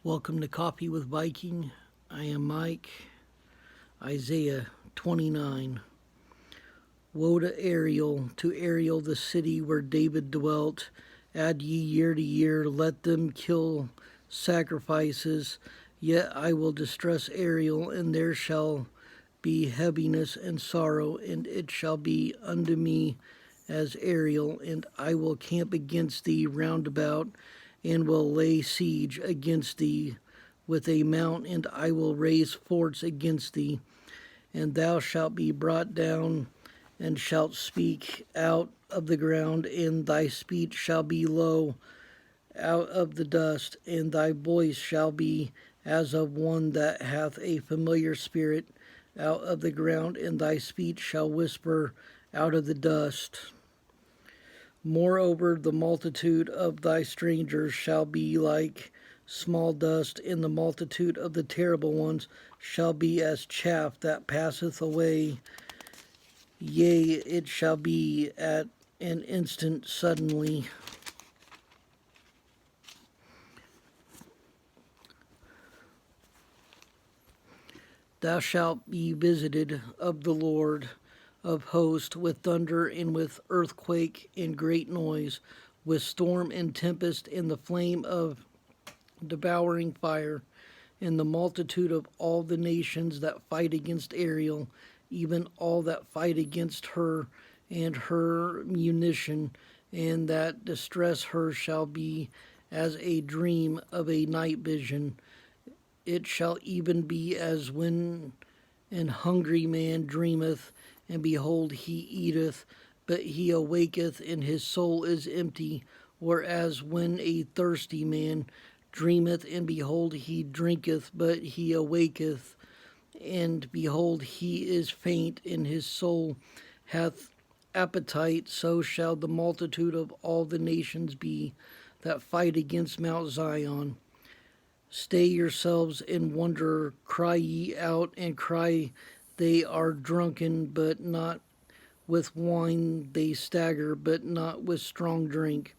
Welcome to Coffee with Viking. I am Mike. Isaiah 29. Woe to Ariel, the city where David dwelt. Add ye year to year, let them kill sacrifices. Yet I will distress Ariel, and there shall be heaviness and sorrow, and it shall be unto me as Ariel, and I will camp against thee round about, and will lay siege against thee with a mount, and I will raise forts against thee. And thou shalt be brought down, and shalt speak out of the ground, and thy speech shall be low out of the dust, and thy voice shall be as of one that hath a familiar spirit out of the ground, and thy speech shall whisper out of the dust. Moreover, the multitude of thy strangers shall be like small dust, and the multitude of the terrible ones shall be as chaff that passeth away. Yea, it shall be at an instant suddenly. Thou shalt be visited of the Lord of hosts with thunder and with earthquake and great noise, with storm and tempest and the flame of devouring fire, and the multitude of all the nations that fight against Ariel, even all that fight against her and her munition, and that distress her shall be as a dream of a night vision. It shall even be as when an hungry man dreameth, and behold, he eateth, but he awaketh, and his soul is empty, or as when a thirsty man dreameth, and behold, he drinketh, but he awaketh, and behold, he is faint, and his soul hath appetite. So shall the multitude of all the nations be that fight against Mount Zion. Stay yourselves and wonder, cry ye out, and cry, they are drunken, but not with wine, they stagger, but not with strong drink.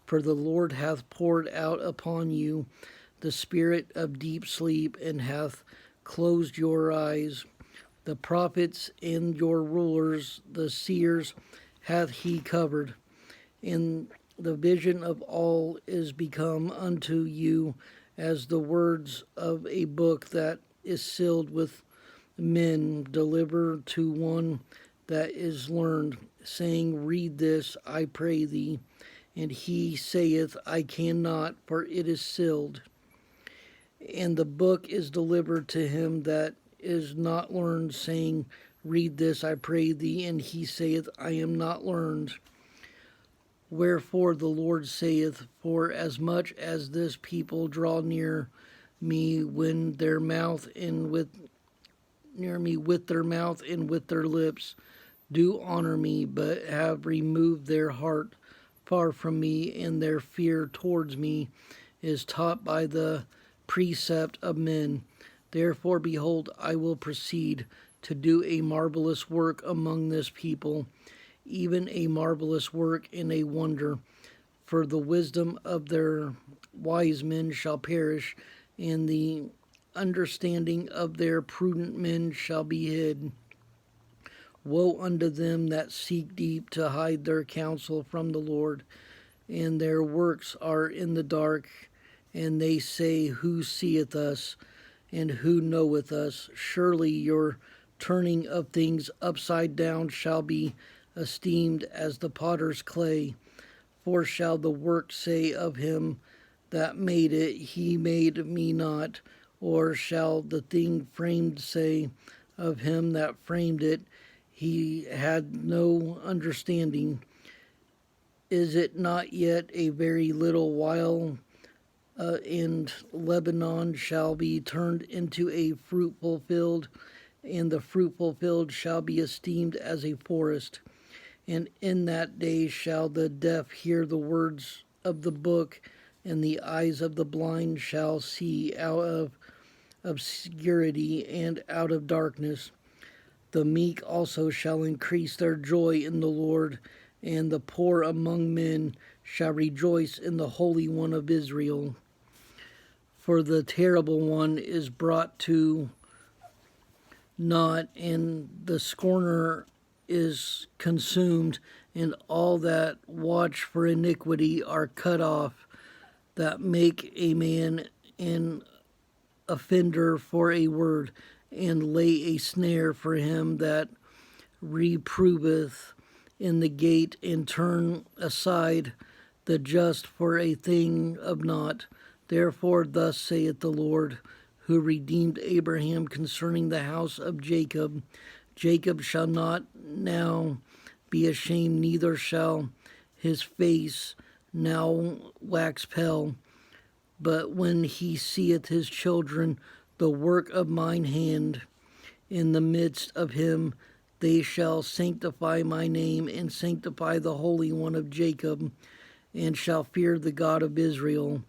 For the Lord hath poured out upon you the spirit of deep sleep, and hath closed your eyes. The prophets and your rulers, the seers, hath he covered. And the vision of all is become unto you as the words of a book that is sealed with men. Deliver to one that is learned, saying, read this, I pray thee. And he saith, I cannot, for it is sealed. And the book is delivered to him that is not learned, saying, read this, I pray thee. And he saith, I am not learned. Wherefore the Lord saith, for as much as this people draw near me when their mouth and with near me with their mouth and with their lips do honor me, but have removed their heart far from me, and their fear towards me is taught by the precept of men. Therefore, behold, I will proceed to do a marvelous work among this people, even a marvelous work and a wonder. For the wisdom of their wise men shall perish, and the understanding of their prudent men shall be hid. Woe unto them that seek deep to hide their counsel from the Lord, and their works are in the dark, and they say, who seeth us, and who knoweth us? Surely your turning of things upside down shall be esteemed as the potter's clay. For shall the work say of him that made it, he made me not? Or shall the thing framed say of him that framed it, he had no understanding? Is it not yet a very little while, and Lebanon shall be turned into a fruitful field, and the fruitful field shall be esteemed as a forest? And in that day shall the deaf hear the words of the book, and the eyes of the blind shall see out of obscurity and out of darkness. The meek also shall increase their joy in the Lord, and the poor among men shall rejoice in the Holy One of Israel. For the terrible one is brought to naught, and the scorner is consumed, and all that watch for iniquity are cut off, that make a man an offender for a word, and lay a snare for him that reproveth in the gate, and turn aside the just for a thing of naught. Therefore thus saith the Lord, who redeemed Abraham concerning the house of Jacob: Jacob shall not now be ashamed, neither shall his face now wax pale. But when he seeth his children, the work of mine hand, in the midst of him, they shall sanctify my name, and sanctify the Holy One of Jacob, and shall fear the God of Israel.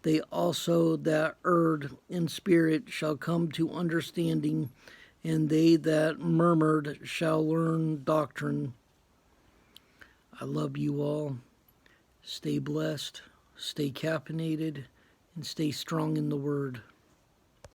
They also that erred in spirit shall come to understanding, and they that murmured shall learn doctrine. I love you all. Stay blessed, stay caffeinated, and stay strong in the Word.